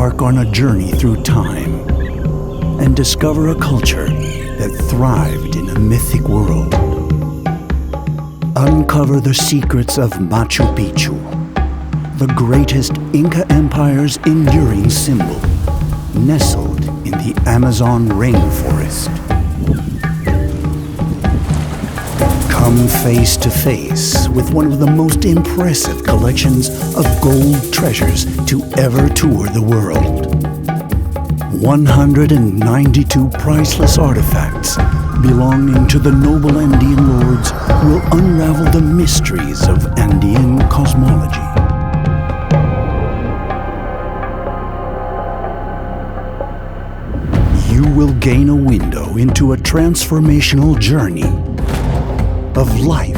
embark on a journey through time and discover a culture that thrived in a mythic world. Uncover the secrets of Machu Picchu, the greatest Inca Empire's enduring symbol, nestled in the Amazon rainforest. Come face to face with one of the most impressive collections of gold treasures to ever tour the world. 192 priceless artifacts belonging to the noble Andean lords will unravel the mysteries of Andean cosmology. You will gain a window into a transformational journey of life,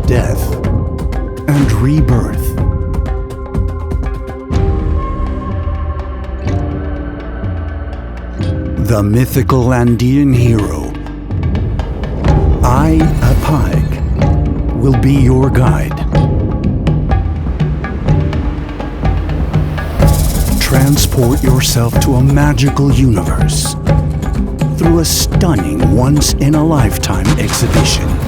death, and rebirth. The mythical Andean hero, Embark, will be your guide. Transport yourself to a magical universe through a stunning once-in-a-lifetime exhibition.